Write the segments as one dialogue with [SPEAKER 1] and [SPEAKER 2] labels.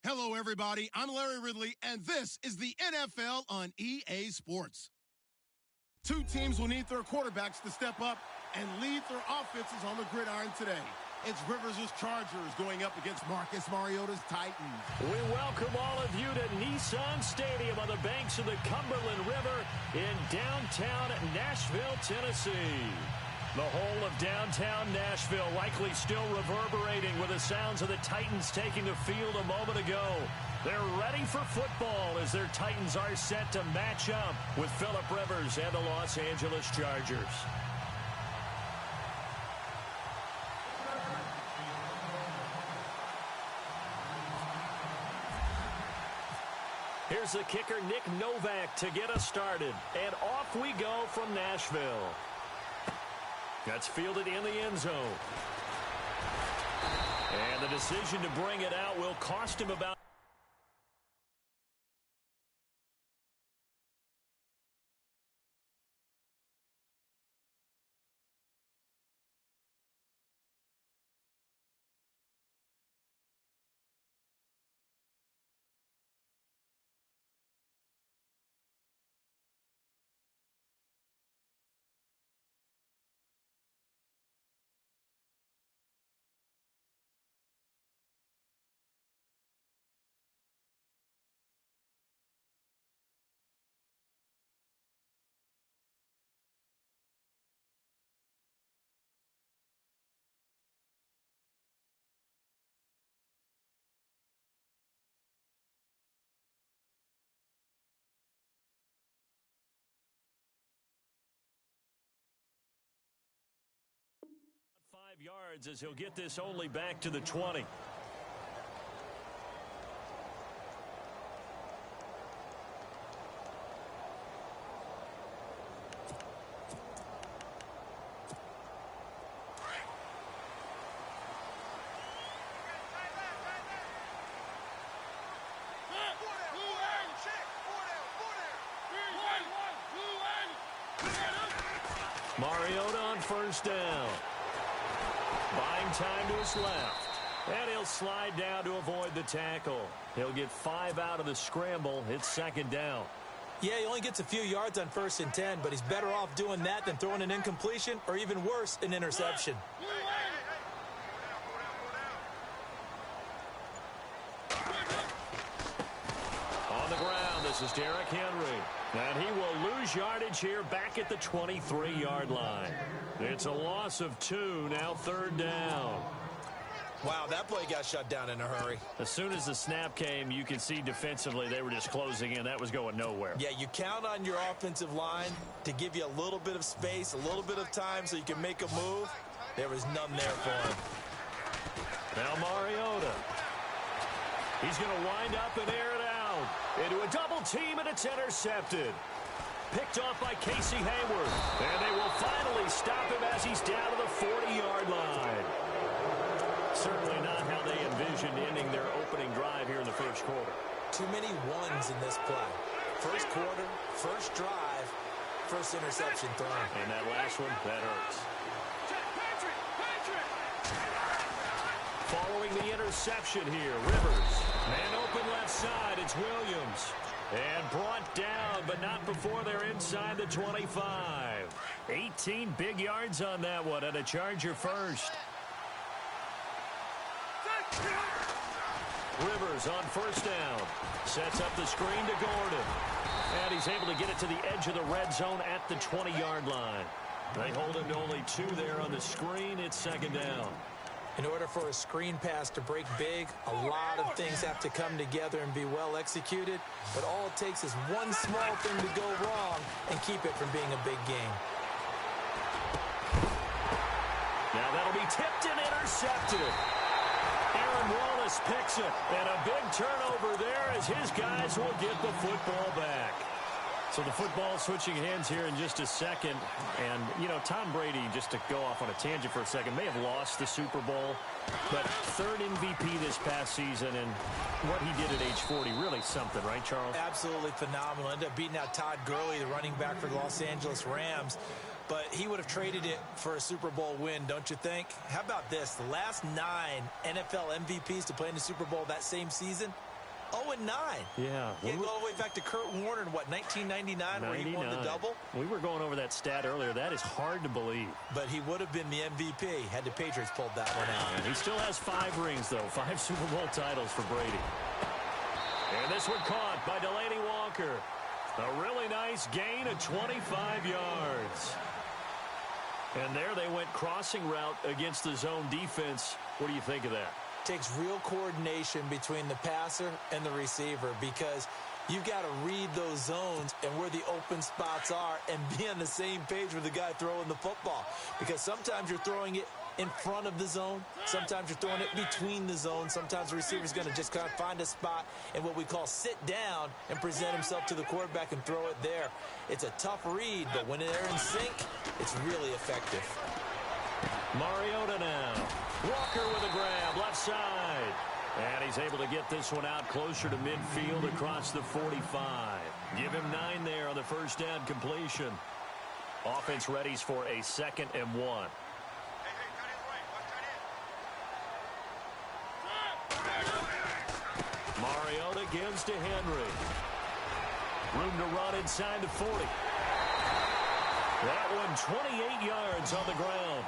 [SPEAKER 1] Hello, everybody. I'm Larry Ridley, and this is the NFL on EA Sports. Two teams will need their quarterbacks to step up and lead their offenses on the gridiron today. It's Rivers' Chargers going up against Marcus Mariota's Titans.
[SPEAKER 2] We welcome all of you to Nissan Stadium on the banks of the Cumberland River in downtown Nashville, Tennessee. The whole of downtown Nashville likely still reverberating with the sounds of the Titans taking the field a moment ago. They're ready for football as their Titans are set to match up with Phillip Rivers and the Los Angeles Chargers. Here's the kicker, Nick Novak, to get us started. And off we go from Nashville. That's fielded in the end zone. And the decision to bring it out will cost him about... yards as he'll get this only back to the 20. Mariota on first down. Buying time to his left. And he'll slide down to avoid the tackle. He'll get 5 out of the scramble. It's second down.
[SPEAKER 3] Yeah, he only gets a few yards on 1st and 10, but he's better off doing that than throwing an incompletion or even worse, an interception.
[SPEAKER 2] On the ground, this is Derrick Henry. And he will lose yardage here back at the 23-yard line. It's a loss of 2, now 3rd down.
[SPEAKER 3] Wow, that play got shut down in a hurry.
[SPEAKER 2] As soon as the snap came, you could see defensively they were just closing in. That was going nowhere.
[SPEAKER 3] Yeah, you count on your offensive line to give you a little bit of space, a little bit of time so you can make a move. There was none there for him.
[SPEAKER 2] Now Mariota. He's going to wind up and air it out. Into a double team, and it's intercepted. Picked off by Casey Hayward. And they will finally stop him as he's down to the 40-yard line. Certainly not how they envisioned ending their opening drive here in the first quarter.
[SPEAKER 3] Too many ones in this play. First quarter, first drive, first interception thrown.
[SPEAKER 2] And that last one, that hurts. Following the interception here, Rivers. Man open left side, it's Williams. And brought down, but not before they're inside the 25. 18 big yards on that one, and a Charger first. Rivers on first down. Sets up the screen to Gordon. And he's able to get it to the edge of the red zone at the 20-yard line. They hold him to only 2 there on the screen. It's second down.
[SPEAKER 3] In order for a screen pass to break big, a lot of things have to come together and be well executed. But all it takes is one small thing to go wrong and keep it from being a big game.
[SPEAKER 2] Now that'll be tipped and intercepted. Aaron Wallace picks it. And a big turnover there as his guys will get the football back. So the football switching hands here in just a second. And, you know, Tom Brady, just to go off on a tangent for a second, may have lost the Super Bowl. But 3rd MVP this past season, and what he did at age 40, really something, right, Charles?
[SPEAKER 3] Absolutely phenomenal. Ended up beating out Todd Gurley, the running back for the Los Angeles Rams. But he would have traded it for a Super Bowl win, don't you think? How about this? The last 9 NFL MVPs to play in the Super Bowl that same season, 0-9.
[SPEAKER 2] Yeah.
[SPEAKER 3] You go all the way back to Kurt Warner in, what, 1999 where he won the double?
[SPEAKER 2] We were going over that stat earlier. That is hard to believe.
[SPEAKER 3] But he would have been the MVP had the Patriots pulled that one out.
[SPEAKER 2] And he still has 5 rings, though. 5 Super Bowl titles for Brady. And this one caught by Delaney Walker. A really nice gain of 25 yards. And there they went crossing route against the zone defense. What do you think of that?
[SPEAKER 3] Takes real coordination between the passer and the receiver because you've got to read those zones and where the open spots are and be on the same page with the guy throwing the football. Because sometimes you're throwing it in front of the zone. Sometimes you're throwing it between the zones. Sometimes the receiver's going to just kind of find a spot and what we call sit down and present himself to the quarterback and throw it there. It's a tough read, but when they're in sync, it's really effective.
[SPEAKER 2] Mariota now. Walker with a grab, left side. And he's able to get this one out closer to midfield across the 45. Give him 9 there on the first down completion. Offense readies for a 2nd and 1. Mariota gives to Henry. Room to run inside the 40. That one 28 yards on the ground.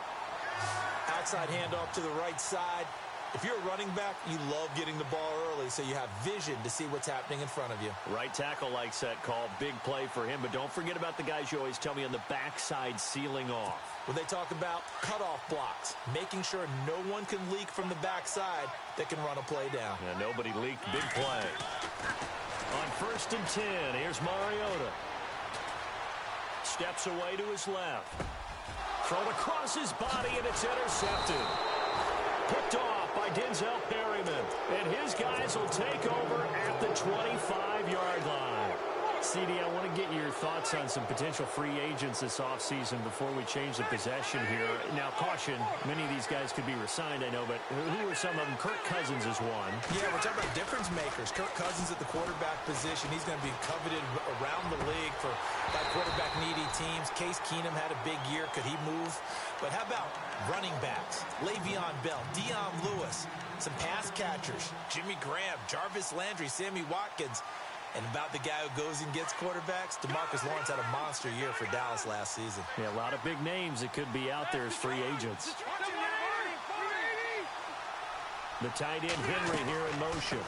[SPEAKER 3] Outside handoff to the right side. If you're a running back, you love getting the ball early so you have vision to see what's happening in front of you.
[SPEAKER 2] Right tackle likes that call. Big play for him. But don't forget about the guys you always tell me on the backside sealing off.
[SPEAKER 3] When they talk about cutoff blocks, making sure no one can leak from the backside that can run a play down.
[SPEAKER 2] Yeah, nobody leaked. Big play. On 1st and 10, here's Mariota. Steps away to his left. Thrown across his body, and it's intercepted. Picked off by Denzel Perryman. And his guys will take over at the 25-yard line. CD, I want to get your thoughts on some potential free agents this offseason before we change the possession here. Now, caution, many of these guys could be re-signed, I know, but who are some of them? Kirk Cousins is one.
[SPEAKER 3] Yeah, we're talking about difference makers. Kirk Cousins at the quarterback position. He's going to be coveted around the league by quarterback-needy teams. Case Keenum had a big year. Could he move? But how about running backs? Le'Veon Bell, Dion Lewis, some pass catchers, Jimmy Graham, Jarvis Landry, Sammy Watkins. And about the guy who goes and gets quarterbacks, DeMarcus Lawrence had a monster year for Dallas last season.
[SPEAKER 2] Yeah, a lot of big names that could be out there as free agents. The tight end Henry here in motion.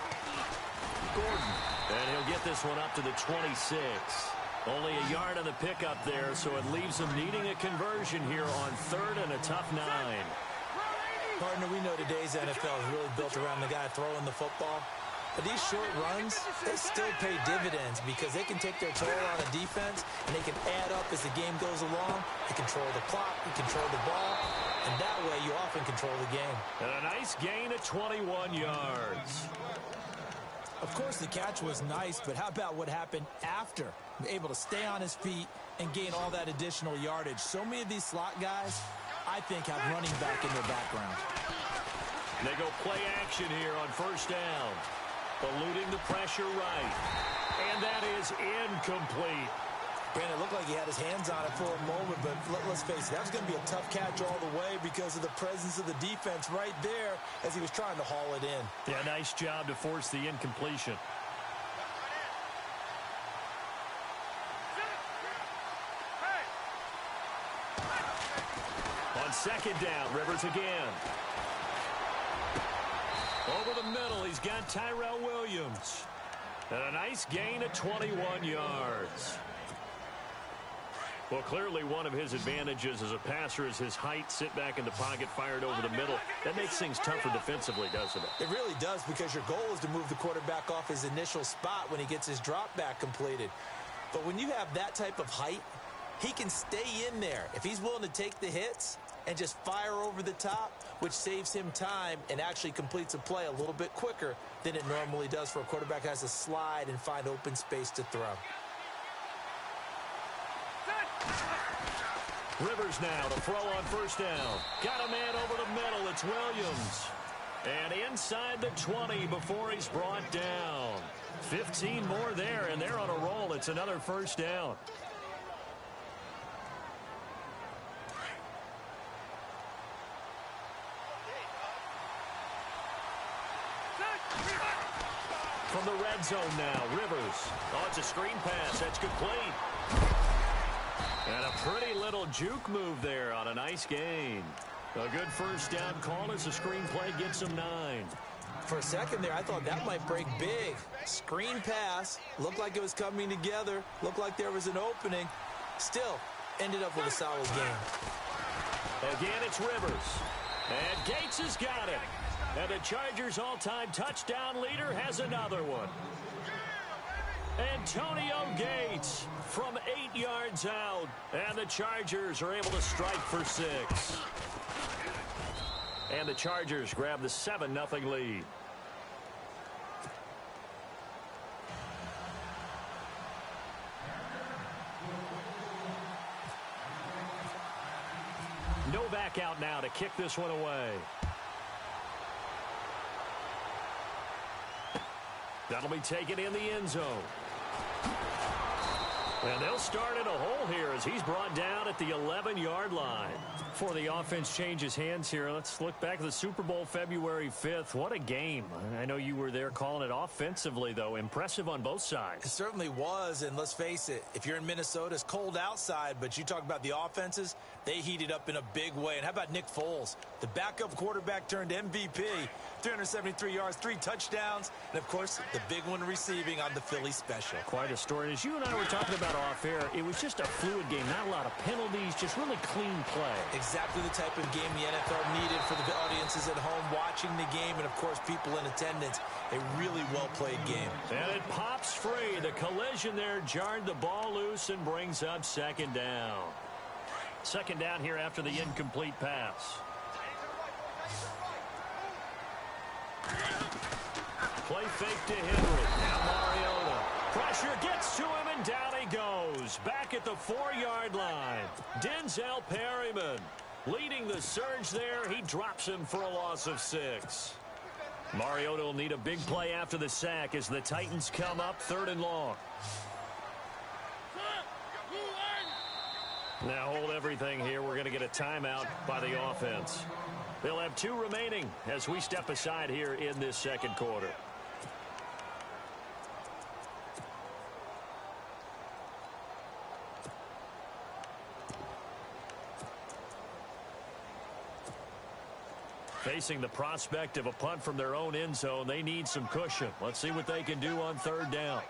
[SPEAKER 2] Gordon. And he'll get this one up to the 26. Only a yard on the pickup there, so it leaves him needing a conversion here on 3rd and a tough 9.
[SPEAKER 3] Partner, we know today's NFL is really built around the guy throwing the football. But these short runs, they still pay dividends because they can take their toll on a defense and they can add up as the game goes along. They control the clock, they control the ball, and that way you often control the game.
[SPEAKER 2] And a nice gain of 21 yards.
[SPEAKER 3] Of course, the catch was nice, but how about what happened after? Able to stay on his feet and gain all that additional yardage. So many of these slot guys, I think, have running back in their background.
[SPEAKER 2] They go play action here on 1st down. Eluding the pressure right. And that is incomplete.
[SPEAKER 3] Brandon, it looked like he had his hands on it for a moment, but let's face it, that was going to be a tough catch all the way because of the presence of the defense right there as he was trying to haul it in.
[SPEAKER 2] Yeah, nice job to force the incompletion. On 2nd down, Rivers again. Over the middle, he's got Tyrell Williams. And a nice gain of 21 yards. Well, clearly one of his advantages as a passer is his height. Sit back in the pocket, fired over the middle. That makes things tougher defensively, doesn't it?
[SPEAKER 3] It really does because your goal is to move the quarterback off his initial spot when he gets his drop back completed. But when you have that type of height, he can stay in there. If he's willing to take the hits and just fire over the top, which saves him time and actually completes a play a little bit quicker than it normally does for a quarterback who has to slide and find open space to throw.
[SPEAKER 2] Rivers now to throw on 1st down. Got a man over the middle. It's Williams. And inside the 20 before he's brought down. 15 more there, and they're on a roll. It's another 1st down. from the red zone now. Rivers. Oh, it's a screen pass. That's complete. And a pretty little juke move there on a nice gain. A good first down call as the screen play gets him 9.
[SPEAKER 3] For a second there, I thought that might break big. Screen pass. Looked like it was coming together. Looked like there was an opening. Still, ended up with a solid game.
[SPEAKER 2] Again, it's Rivers. And Gates has got it. And the Chargers' all-time touchdown leader has another one. Antonio Gates from 8 yards out. And the Chargers are able to strike for 6. And the Chargers grab the 7-0 lead. Novak out now to kick this one away. That'll be taken in the end zone. And they'll start in a hole here as he's brought down at the 11-yard line. Before the offense changes hands here, let's look back at the Super Bowl February 5th. What a game. I know you were there calling it offensively, though. Impressive on both sides.
[SPEAKER 3] It certainly was, and let's face it, if you're in Minnesota, it's cold outside, but you talk about the offenses, they heated up in a big way. And how about Nick Foles? The backup quarterback turned MVP, 373 yards, 3 touchdowns, and, of course, the big one receiving on the Philly special.
[SPEAKER 2] Quite a story. As you and I were talking about off air, it was just a fluid game, not a lot of penalties, just really clean play.
[SPEAKER 3] Exactly the type of game the NFL needed for the audiences at home watching the game and, of course, people in attendance. A really well-played game.
[SPEAKER 2] And it pops free. The collision there jarred the ball loose and brings up 2nd down. 2nd down here after the incomplete pass. Play fake to Henry. Now Mariota. Pressure gets to him, and down he goes. Back at the 4-yard line. Denzel Perryman leading the surge there. He drops him for a loss of 6. Mariota will need a big play after the sack as the Titans come up 3rd and long. Now hold everything here. We're going to get a timeout by the offense. They'll have 2 remaining as we step aside here in this 2nd quarter. Facing the prospect of a punt from their own end zone, they need some cushion. Let's see what they can do on 3rd down.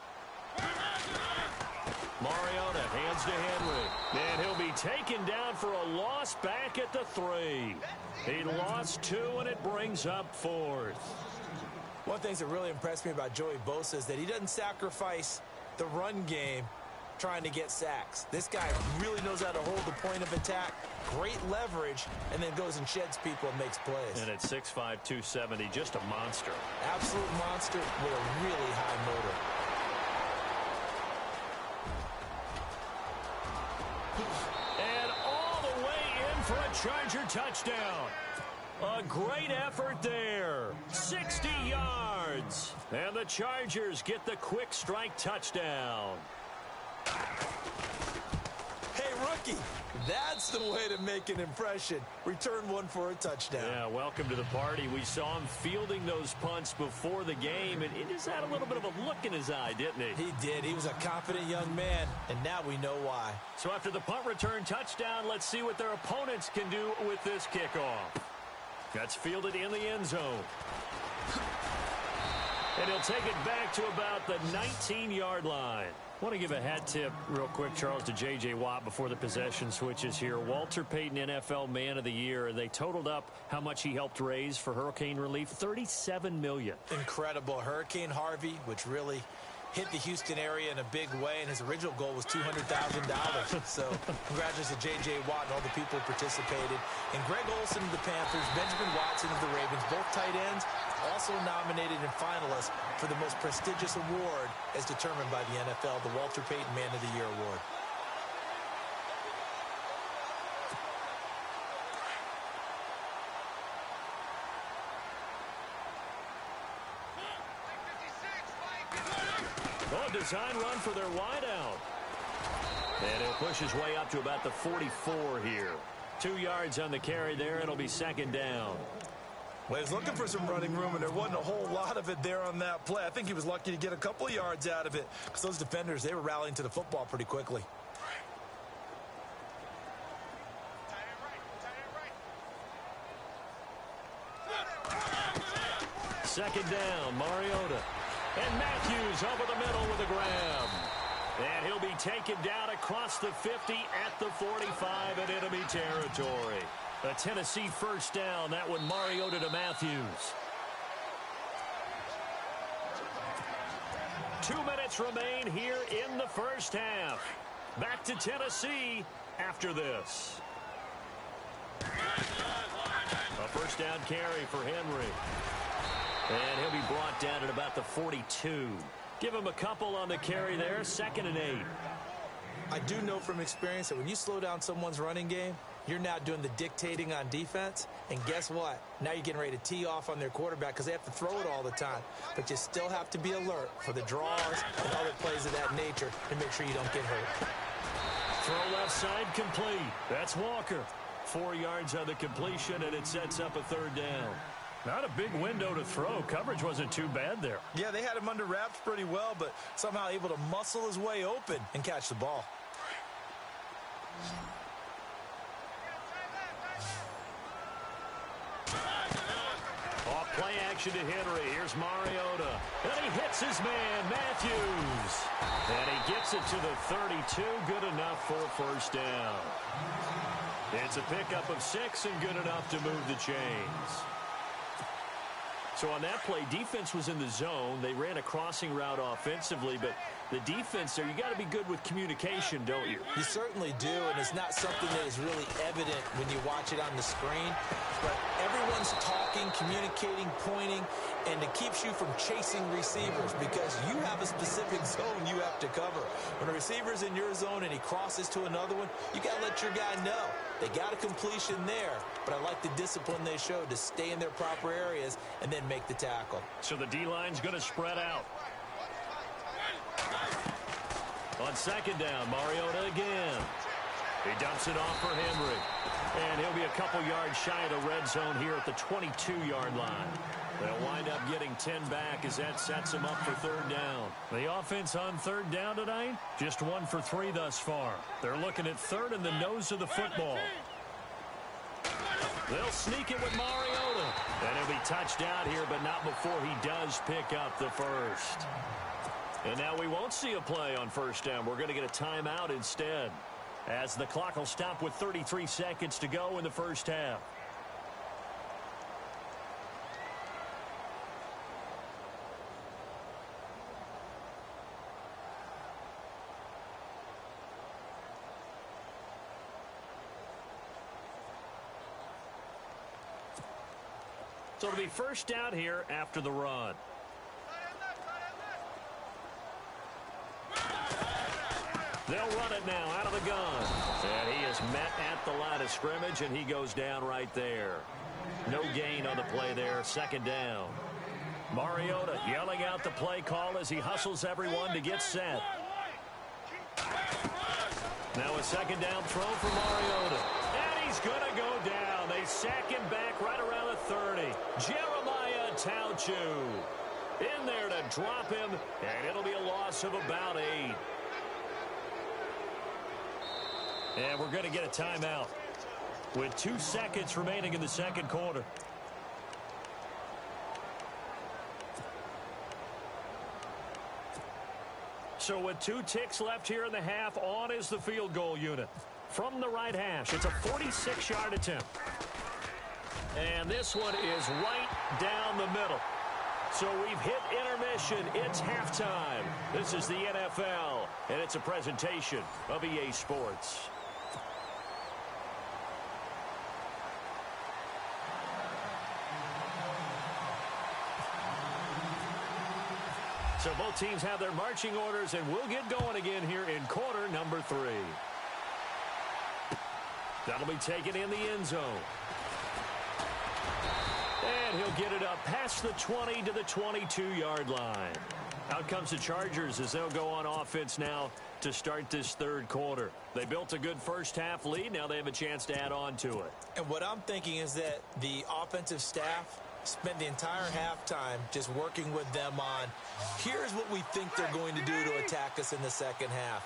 [SPEAKER 2] Mariota hands to Henry. And he'll be taken down for a loss back at the 3. He lost 2, and it brings up 4th.
[SPEAKER 3] One of the things that really impressed me about Joey Bosa is that he doesn't sacrifice the run game trying to get sacks. This guy really knows how to hold the point of attack, great leverage, and then goes and sheds people and makes plays.
[SPEAKER 2] And at 6'5", 270, just a monster.
[SPEAKER 3] Absolute monster with a really high motor.
[SPEAKER 2] And all the way in for a Charger touchdown. A great effort there. 60 yards. And the Chargers get the quick strike touchdown.
[SPEAKER 3] Hey, rookie, that's the way to make an impression. Return one for a touchdown.
[SPEAKER 2] Yeah, welcome to the party. We saw him fielding those punts before the game, and he just had a little bit of a look in his eye, didn't he?
[SPEAKER 3] He did. He was a confident young man, and now we know why.
[SPEAKER 2] So after the punt return touchdown, let's see what their opponents can do with this kickoff. That's fielded in the end zone. And he'll take it back to about the 19-yard line. I want to give a hat tip real quick, Charles, to J.J. Watt before the possession switches here. Walter Payton, NFL Man of the Year. They totaled up how much he helped raise for hurricane relief, $37 million.
[SPEAKER 3] Incredible. Hurricane Harvey, which really hit the Houston area in a big way, and his original goal was $200,000. So congratulations to J.J. Watt and all the people who participated. And Greg Olsen of the Panthers, Benjamin Watson of the Ravens, both tight ends, also nominated and finalists for the most prestigious award as determined by the NFL, the Walter Payton Man of the Year Award.
[SPEAKER 2] Oh, design run for their wideout. And he'll push his way up to about the 44 here. 2 yards on the carry there. It'll be 2nd down.
[SPEAKER 3] Well, he was looking for some running room, and there wasn't a whole lot of it there on that play. I think he was lucky to get a couple of yards out of it because those defenders, they were rallying to the football pretty quickly.
[SPEAKER 2] Second down, Mariota. And Matthews over the middle with a grab. And he'll be taken down across the 50 at the 45 in enemy territory. A Tennessee first down. That one Mariota to Matthews. 2 minutes remain here in the first half. Back to Tennessee after this. A first down carry for Henry. And he'll be brought down at about the 42. Give him a couple on the carry there. 2nd and 8.
[SPEAKER 3] I do know from experience that when you slow down someone's running game, you're now doing the dictating on defense. And guess what? Now you're getting ready to tee off on their quarterback because they have to throw it all the time. But you still have to be alert for the draws and other plays of that nature to make sure you don't get hurt.
[SPEAKER 2] Throw left side complete. That's Walker. 4 yards on the completion, and it sets up a 3rd down. Not a big window to throw. Coverage wasn't too bad there.
[SPEAKER 3] Yeah, they had him under wraps pretty well, but somehow able to muscle his way open and catch the ball.
[SPEAKER 2] Off play action to Henry. Here's Mariota. And he hits his man, Matthews. And he gets it to the 32. Good enough for a first down. It's a pickup of 6 and good enough to move the chains. So on that play, defense was in the zone. They ran a crossing route offensively, but the defense there, you got to be good with communication, don't you?
[SPEAKER 3] You certainly do, and it's not something that is really evident when you watch it on the screen. But everyone's talking, communicating, pointing, and it keeps you from chasing receivers because you have a specific zone you have to cover. When a receiver's in your zone and he crosses to another one, you got to let your guy know. They got a completion there, but I like the discipline they showed to stay in their proper areas and then make the tackle.
[SPEAKER 2] So the D-line's going to spread out. On 2nd down, Mariota again. He dumps it off for Henry. And he'll be a couple yards shy of the red zone here at the 22-yard line. They'll wind up getting 10 back as that sets them up for 3rd down. The offense on 3rd down tonight, just 1 for 3 thus far. They're looking at 3rd in the nose of the football. They'll sneak it with Mariota. And he'll be touched out here, but not before he does pick up the first. And now we won't see a play on 1st down. We're going to get a timeout instead, as the clock will stop with 33 seconds to go in the first half. So it'll be 1st down here after the run. They'll run it now out of the gun. And he is met at the line of scrimmage, and he goes down right there. No gain on the play there. 2nd down. Mariota yelling out the play call as he hustles everyone to get set. Now a 2nd down throw for Mariota. And he's going to go down. They sack him back right around the 30. Jeremiah Tauchu in there to drop him, and it'll be a loss of about 8. And we're going to get a timeout with 2 seconds remaining in the 2nd quarter. So with 2 ticks left here in the half, on is the field goal unit. From the right hash, it's a 46-yard attempt. And this one is right down the middle. So we've hit intermission. It's halftime. This is the NFL, and it's a presentation of EA Sports. So both teams have their marching orders, and we'll get going again here in quarter number 3. That'll be taken in the end zone. And he'll get it up past the 20 to the 22-yard line. Out comes the Chargers as they'll go on offense now to start this third quarter. They built a good first-half lead. Now they have a chance to add on to it.
[SPEAKER 3] And what I'm thinking is that the offensive staff spent the entire halftime just working with them on, here's what we think they're going to do to attack us in the second half.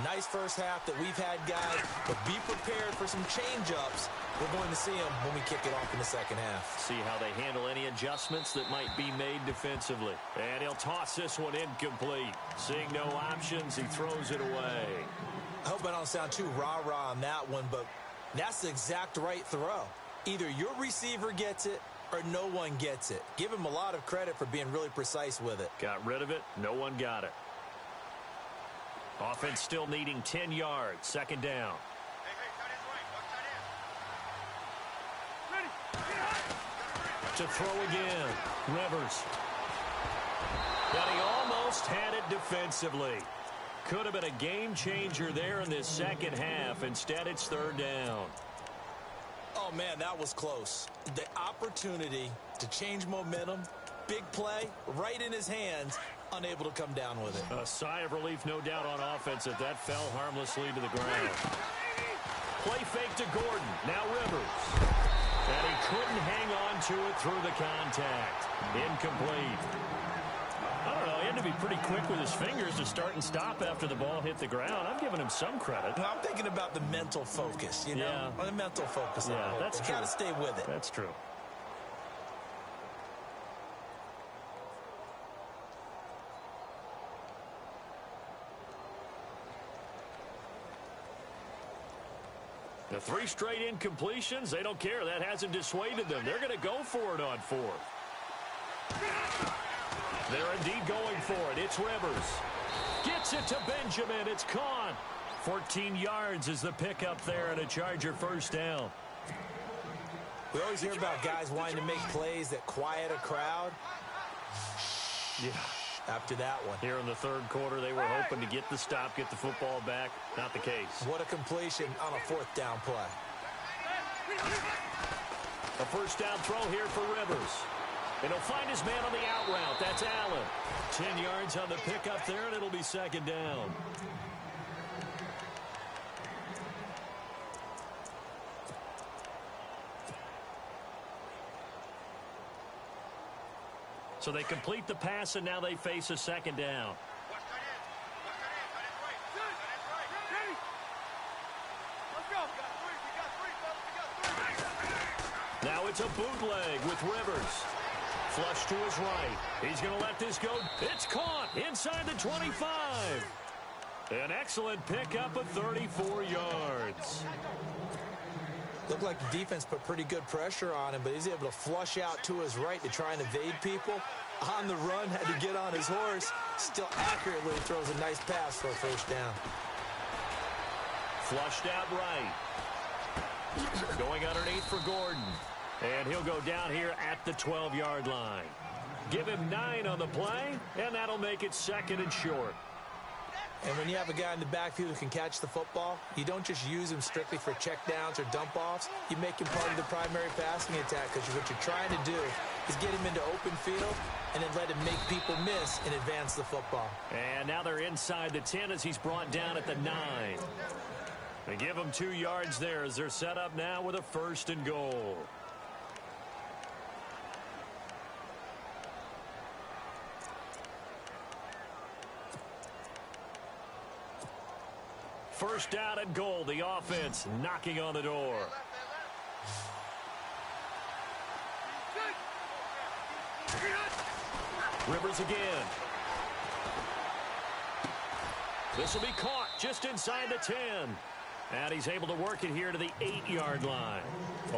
[SPEAKER 3] Nice first half that we've had, guys, but be prepared for some change-ups. We're going to see them when we kick it off in the second half.
[SPEAKER 2] See how they handle any adjustments that might be made defensively. And he'll toss this one incomplete. Seeing no options, he throws it away.
[SPEAKER 3] I hope I don't sound too rah-rah on that one, but that's the exact right throw. Either your receiver gets it or no one gets it. Give him a lot of credit for being really precise with it.
[SPEAKER 2] Got rid of it. No one got it. Offense still needing 10 yards. Second down. To throw again. Rivers. But he almost had it defensively. Could have been a game changer there in this second half. Instead, it's third down.
[SPEAKER 3] Oh, man, that was close. The opportunity to change momentum, big play, right in his hands, unable to come down with it.
[SPEAKER 2] A sigh of relief, no doubt, on offense if that fell harmlessly to the ground. Play fake to Gordon. Now Rivers. And he couldn't hang on to it through the contact. Incomplete. I don't know. He had to be pretty quick with his fingers to start and stop after the ball hit the ground. I'm giving him some credit.
[SPEAKER 3] Well, I'm thinking about the mental focus, you know?
[SPEAKER 2] Yeah.
[SPEAKER 3] The mental focus.
[SPEAKER 2] Yeah, that's true.
[SPEAKER 3] Got to stay with it.
[SPEAKER 2] That's true. The 3 straight incompletions, they don't care. That hasn't dissuaded them. They're going to go for it on 4th. They're indeed going for it. It's Rivers. Gets it to Benjamin. It's caught. 14 yards is the pickup there and a Charger first down.
[SPEAKER 3] We always hear about guys wanting to make plays that quiet a crowd.
[SPEAKER 2] Yeah.
[SPEAKER 3] After that one.
[SPEAKER 2] Here in the third quarter, they were hoping to get the stop, get the football back. Not the case.
[SPEAKER 3] What a completion on a 4th down play.
[SPEAKER 2] A first down throw here for Rivers. And he'll find his man on the out route. That's Allen. 10 yards on the pickup there, and it'll be second down. So they complete the pass, and now they face a second down. Now it's a bootleg with Rivers. Flush to his right. He's going to let this go. It's caught inside the 25. An excellent pickup of 34 yards.
[SPEAKER 3] Looked like the defense put pretty good pressure on him, but he's able to flush out to his right to try and evade people. On the run, had to get on his horse. Still accurately throws a nice pass for a first down.
[SPEAKER 2] Flushed out right. Going underneath for Gordon. And he'll go down here at the 12-yard line. Give him 9 on the play, and that'll make it second and short.
[SPEAKER 3] And when you have a guy in the backfield who can catch the football, you don't just use him strictly for checkdowns or dump-offs. You make him part of the primary passing attack because what you're trying to do is get him into open field and then let him make people miss and advance the football.
[SPEAKER 2] And now they're inside the 10 as he's brought down at the 9. They give him 2 yards there as they're set up now with a first and goal. First down and goal. The offense knocking on the door. Rivers again. This will be caught just inside the 10. And he's able to work it here to the 8-yard line.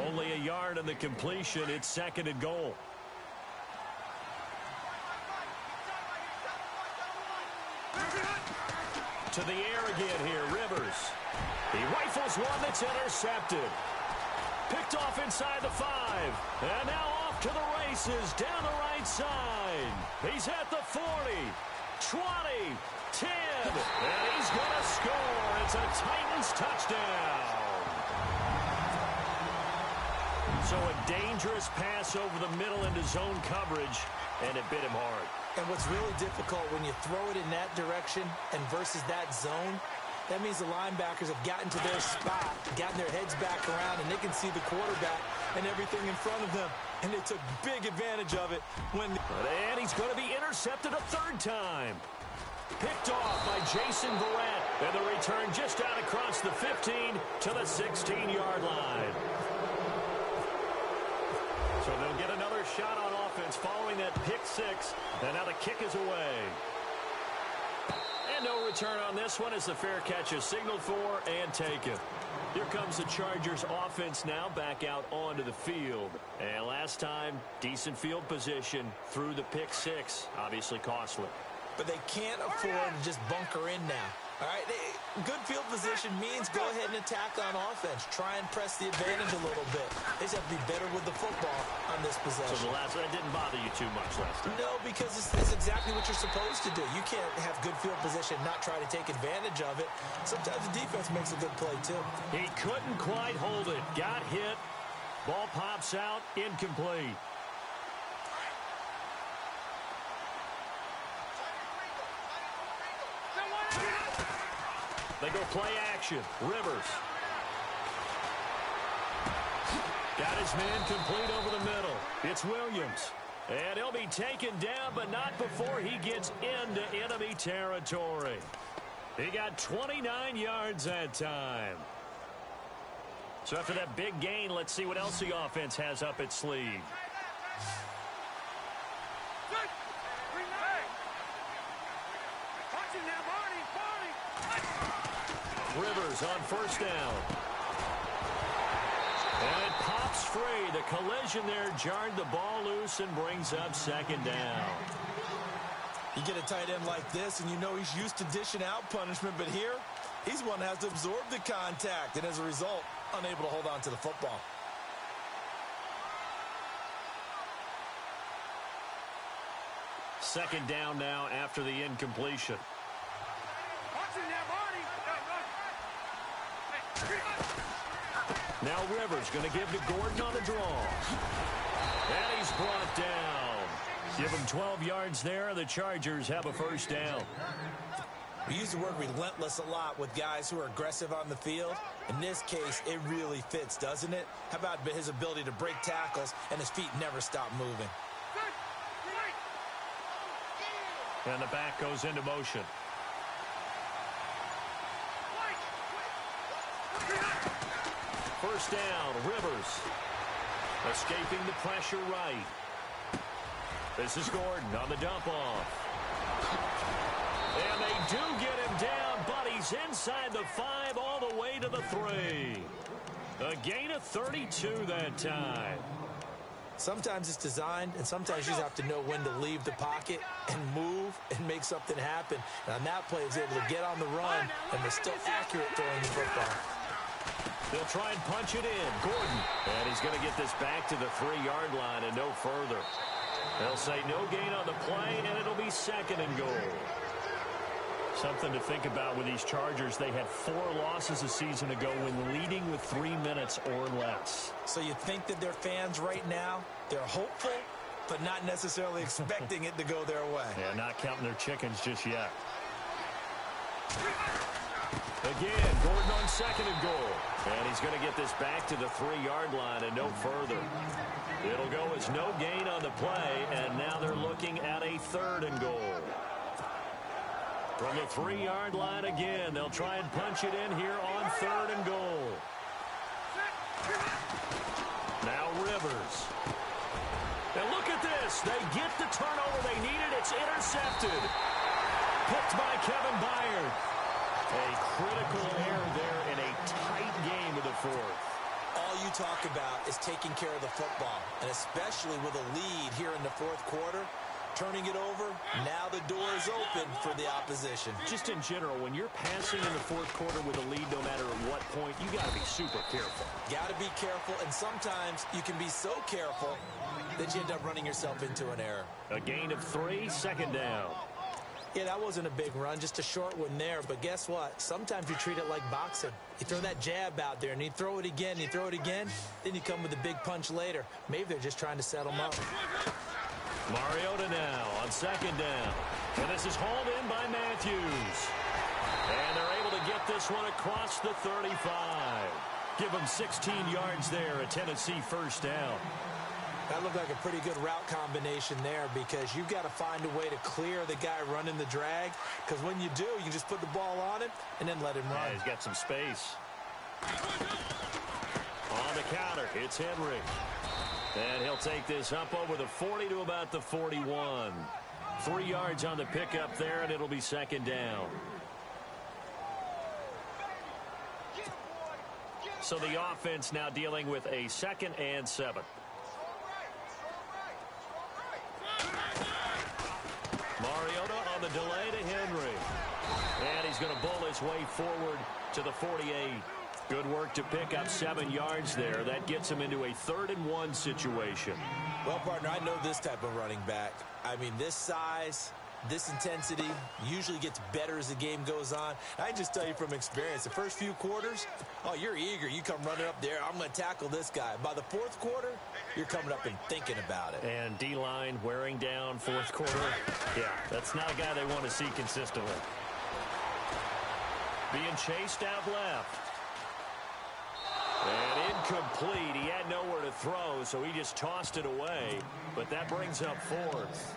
[SPEAKER 2] Only a yard on the completion. It's second and goal. To the air again here, Rivers. He rifles one that's intercepted. Picked off inside the 5. And now off to the races down the right side. He's at the 40, 20, 10. And he's going to score. It's a Titans touchdown. So a dangerous pass over the middle into zone coverage, and it bit him hard.
[SPEAKER 3] And what's really difficult when you throw it in that direction and versus that zone, that means the linebackers have gotten to their spot, gotten their heads back around, and they can see the quarterback and everything in front of them. And they took big advantage of it when...
[SPEAKER 2] And he's going to be intercepted a third time. Picked off by Jason Verrett. And the return just out across the 15 to the 16-yard line. So they'll get another shot on offense following that pick six. And now the kick is away. And no return on this one as the fair catch is signaled for and taken. Here comes the Chargers offense now back out onto the field. And last time, decent field position through the pick six. Obviously costly.
[SPEAKER 3] But they can't afford to just bunker in now. All right, good field position means go ahead and attack on offense. Try and press the advantage a little bit. They just have to be better with the football on this possession.
[SPEAKER 2] So that didn't bother you too much last time?
[SPEAKER 3] No, because it's exactly what you're supposed to do. You can't have good field position and not try to take advantage of it. Sometimes the defense makes a good play, too.
[SPEAKER 2] He couldn't quite hold it. Got hit. Ball pops out. Incomplete. They go play action. Rivers. Got his man complete over the middle. It's Williams. And he'll be taken down, but not before he gets into enemy territory. He got 29 yards that time. So after that big gain, let's see what else the offense has up its sleeve. Rivers on first down. And it pops free. The collision there jarred the ball loose and brings up second down.
[SPEAKER 3] You get a tight end like this, and you know he's used to dishing out punishment, but here, he's one that has to absorb the contact, and as a result, unable to hold on to the football.
[SPEAKER 2] Second down now after the incompletion. Now Rivers going to give to Gordon on the draw. And he's brought down. Give him 12 yards there. The Chargers have a first down.
[SPEAKER 3] We use the word relentless a lot with guys who are aggressive on the field. In this case, it really fits, doesn't it? How about his ability to break tackles and his feet never stop moving?
[SPEAKER 2] And the back goes into motion. First down, Rivers. Escaping the pressure right. This is Gordon on the dump off. And they do get him down, but he's inside the 5 all the way to the 3. A gain of 32 that time.
[SPEAKER 3] Sometimes it's designed, and sometimes you just have to know when to leave the pocket and move and make something happen. And on that play, he was able to get on the run and was still accurate throwing the football.
[SPEAKER 2] They'll try and punch it in. Gordon. And he's going to get this back to the 3-yard line and no further. They'll say no gain on the play, and it'll be second and goal. Something to think about with these Chargers. They had 4 losses a season ago when leading with 3 minutes or less.
[SPEAKER 3] So you think that their fans right now, they're hopeful, but not necessarily expecting it to go their way.
[SPEAKER 2] Yeah, not counting their chickens just yet. Again, Gordon on second and goal. And he's going to get this back to the 3-yard line and no further. It'll go as no gain on the play, and now they're looking at a 3rd and goal. From the 3-yard line again, they'll try and punch it in here on 3rd and goal. Now Rivers. And look at this. They get the turnover they needed. It's intercepted. Picked by Kevin Byard. A critical error there in a tight game of the 4th.
[SPEAKER 3] All you talk about is taking care of the football, and especially with a lead here in the 4th quarter, turning it over, now the door is open for the opposition.
[SPEAKER 2] Just in general, when you're passing in the 4th quarter with a lead, no matter at what point, you got to be super careful.
[SPEAKER 3] Got to be careful, and sometimes you can be so careful that you end up running yourself into an error.
[SPEAKER 2] A gain of 3, second down.
[SPEAKER 3] Yeah, that wasn't a big run, just a short one there. But guess what? Sometimes you treat it like boxing. You throw that jab out there, and you throw it again, and you throw it again. Then you come with a big punch later. Maybe they're just trying to settle him up.
[SPEAKER 2] Mariota now on second down. And this is hauled in by Matthews. And they're able to get this one across the 35. Give them 16 yards there, a Tennessee first down.
[SPEAKER 3] That looked like a pretty good route combination there because you've got to find a way to clear the guy running the drag. Because when you do, you can just put the ball on him and then let him run.
[SPEAKER 2] Yeah, he's got some space. On the counter, it's Henry. And he'll take this up over the 40 to about the 41. 3 yards on the pickup there, and it'll be second down. So the offense now dealing with a 2nd and 7. Mariota on the delay to Henry. And he's going to bull his way forward to the 48. Good work to pick up 7 yards there. That gets him into a 3rd and 1 situation.
[SPEAKER 3] Well, partner, I know this type of running back. I mean, this size, this intensity usually gets better as the game goes on. I just tell you from experience, the first few quarters, oh, you're eager. You come running up there. I'm going to tackle this guy. By the 4th quarter, you're coming up and thinking about it.
[SPEAKER 2] And D-line wearing down 4th quarter. Yeah, that's not a guy they want to see consistently. Being chased out left. And incomplete. He had nowhere to throw, so he just tossed it away. But that brings up 4th.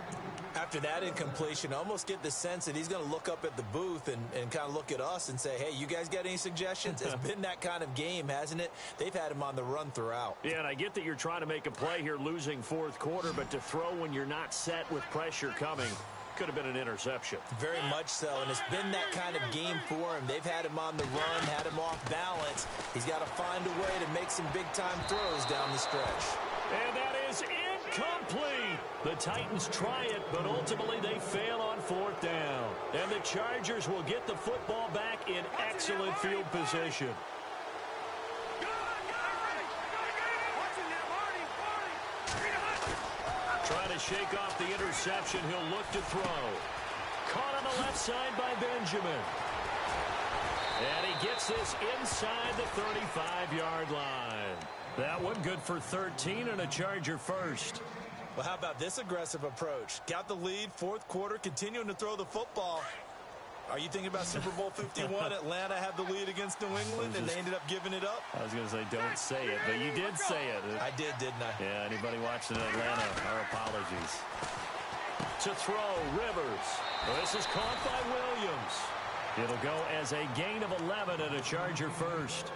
[SPEAKER 3] After that incompletion, I almost get the sense that he's going to look up at the booth and kind of look at us and say, hey, you guys got any suggestions? It's been that kind of game, hasn't it? They've had him on the run throughout.
[SPEAKER 2] Yeah, and I get that you're trying to make a play here losing 4th quarter, but to throw when you're not set with pressure coming could have been an interception.
[SPEAKER 3] Very much so, and it's been that kind of game for him. They've had him on the run, had him off balance. He's got to find a way to make some big-time throws down the stretch.
[SPEAKER 2] And that is incomplete. The Titans try it, but ultimately they fail on 4th down. And the Chargers will get the football back in excellent field position. Trying to shake off the interception. He'll look to throw. Caught on the left side by Benjamin. And he gets this inside the 35-yard line. That one good for 13 and a Charger first.
[SPEAKER 3] Well, how about this aggressive approach? Got the lead, 4th quarter, continuing to throw the football. Are you thinking about Super Bowl 51? Atlanta had the lead against New England, and they ended up giving it up?
[SPEAKER 2] I was going to say, don't say it, but you did say it.
[SPEAKER 3] I did, didn't I?
[SPEAKER 2] Yeah, anybody watching Atlanta, our apologies. To throw, Rivers. This is caught by Williams. It'll go as a gain of 11 and a Charger first.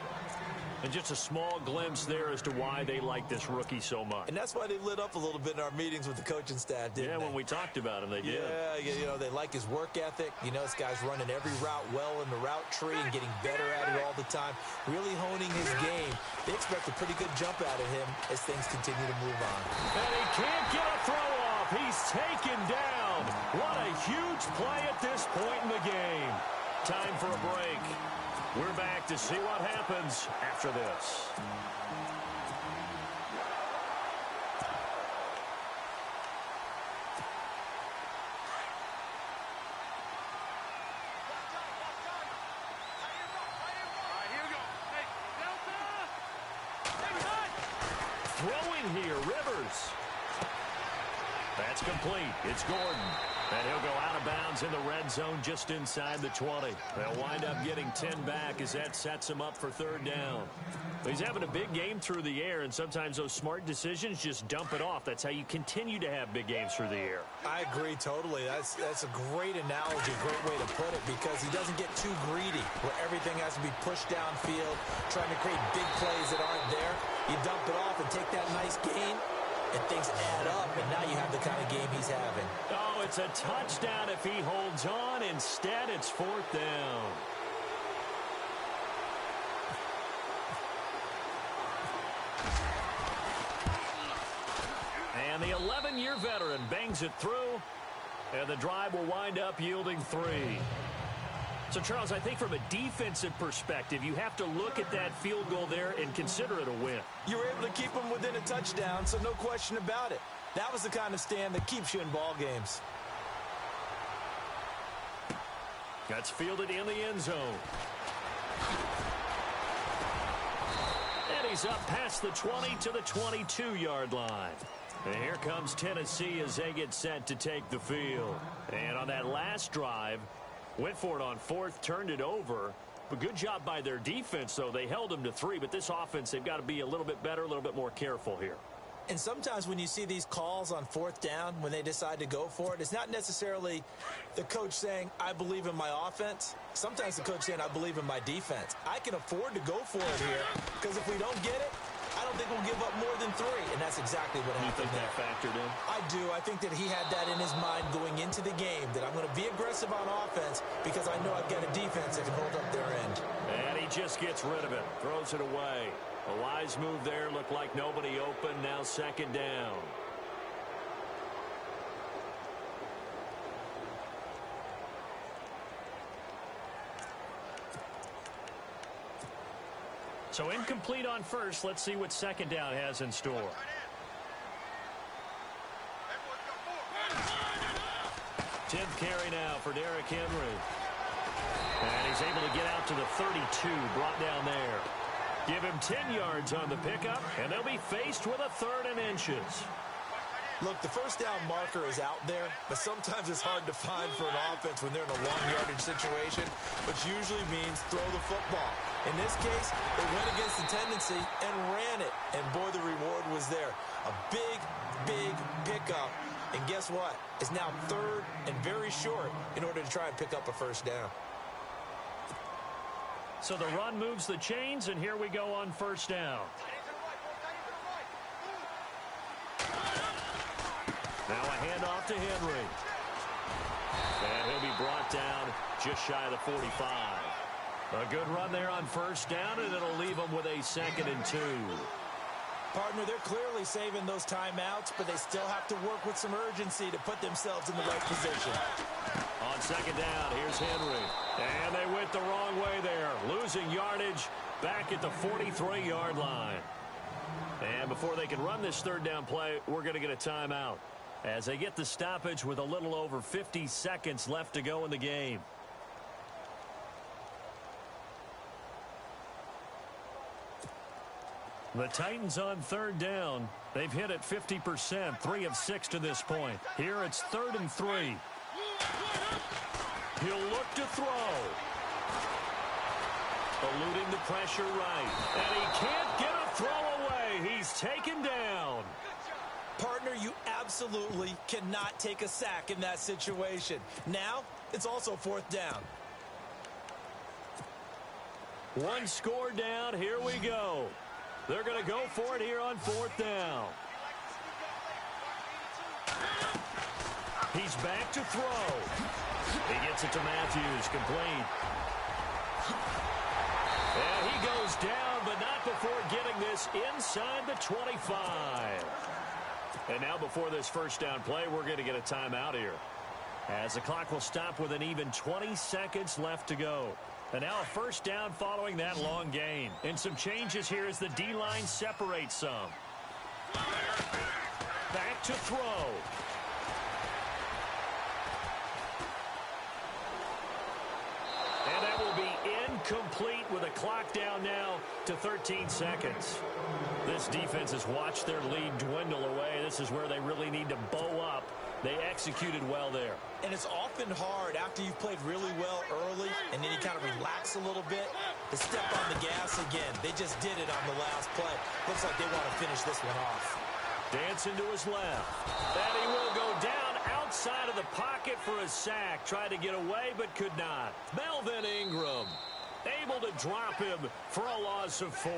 [SPEAKER 2] And just a small glimpse there as to why they like this rookie so much.
[SPEAKER 3] And that's why they lit up a little bit in our meetings with the coaching staff, didn't they?
[SPEAKER 2] Yeah, when we talked about him, they did.
[SPEAKER 3] Yeah, you know, they like his work ethic. You know, this guy's running every route well in the route tree and getting better at it all the time, really honing his game. They expect a pretty good jump out of him as things continue to move on.
[SPEAKER 2] And he can't get a throw off. He's taken down. What a huge play at this point in the game. Time for a break. We're back to see what happens after this. Throwing here, Rivers. That's complete. It's Gordon. And he'll go out of bounds in the red zone just inside the 20. They'll wind up getting 10 back as that sets him up for 3rd down. He's having a big game through the air, and sometimes those smart decisions just dump it off. That's how you continue to have big games through the air.
[SPEAKER 3] I agree totally. That's a great analogy, great way to put it, because he doesn't get too greedy where everything has to be pushed downfield, trying to create big plays that aren't there. You dump it off and take that nice gain, and things add up, and now you have the kind of game he's having.
[SPEAKER 2] Oh, it's a touchdown if he holds on. Instead, it's 4th down. And the 11-year veteran bangs it through, and the drive will wind up yielding 3. So, Charles, I think from a defensive perspective, you have to look at that field goal there and consider it a win.
[SPEAKER 3] You were able to keep them within a touchdown, so no question about it. That was the kind of stand that keeps you in ball games.
[SPEAKER 2] That's fielded in the end zone. And he's up past the 20 to the 22-yard line. And here comes Tennessee as they get set to take the field. And on that last drive, went for it on fourth, turned it over. But good job by their defense, though. They held them to 3, but this offense, they've got to be a little bit better, a little bit more careful here.
[SPEAKER 3] And sometimes when you see these calls on fourth down, when they decide to go for it, it's not necessarily the coach saying, I believe in my offense. Sometimes the coach saying, I believe in my defense. I can afford to go for it here because if we don't get it, I don't think we'll give up more than 3, and that's exactly what happened there.
[SPEAKER 2] You think that factored in?
[SPEAKER 3] I do. I think that he had that in his mind going into the game, that I'm going to be aggressive on offense because I know I've got a defense that can hold up their end.
[SPEAKER 2] And he just gets rid of it, throws it away. A wise move there. Looked like nobody open. Now second down. So incomplete on first. Let's see what second down has in store. Tenth carry now for Derrick Henry. And he's able to get out to the 32, brought down there. Give him 10 yards on the pickup, and they'll be faced with a 3rd and inches.
[SPEAKER 3] Look, the first down marker is out there, but sometimes it's hard to find for an offense when they're in a long yardage situation, which usually means throw the football. In this case, they went against the tendency and ran it, and boy, the reward was there. A big, big pickup, and guess what? It's now 3rd and very short in order to try and pick up a first down.
[SPEAKER 2] So the run moves the chains, and here we go on first down. Now a handoff to Henry. And he'll be brought down just shy of the 45. A good run there on first down, and it'll leave them with a 2nd and 2.
[SPEAKER 3] Partner, they're clearly saving those timeouts, but they still have to work with some urgency to put themselves in the right position.
[SPEAKER 2] On second down, here's Henry. And they went the wrong way there. Losing yardage back at the 43-yard line. And before they can run this 3rd down play, we're going to get a timeout as they get the stoppage with a little over 50 seconds left to go in the game. The Titans on 3rd down. They've hit it 50%, 3 of 6 to this point. Here it's 3rd and 3. He'll look to throw. Eluding the pressure right. And he can't get a throw away. He's taken down.
[SPEAKER 3] Partner, you absolutely cannot take a sack in that situation. Now, it's also 4th down.
[SPEAKER 2] One score down. Here we go. They're going to go for it here on 4th down. He's back to throw. He gets it to Matthews, complete. And he goes down, but not before getting this inside the 25. And now before this first down play, we're going to get a timeout here, as the clock will stop with an even 20 seconds left to go. And now a first down following that long gain. And some changes here as the D-line separates some. Back to throw. And that will be incomplete with a clock down now to 13 seconds. This defense has watched their lead dwindle away. This is where they really need to bow up. They executed well there.
[SPEAKER 3] And it's often hard after you've played really well early and then you kind of relax a little bit to step on the gas again. They just did it on the last play. Looks like they want to finish this one off.
[SPEAKER 2] Dancing to his left. And he will go down outside of the pocket for a sack. Tried to get away but could not. Melvin Ingram able to drop him for a loss of 4.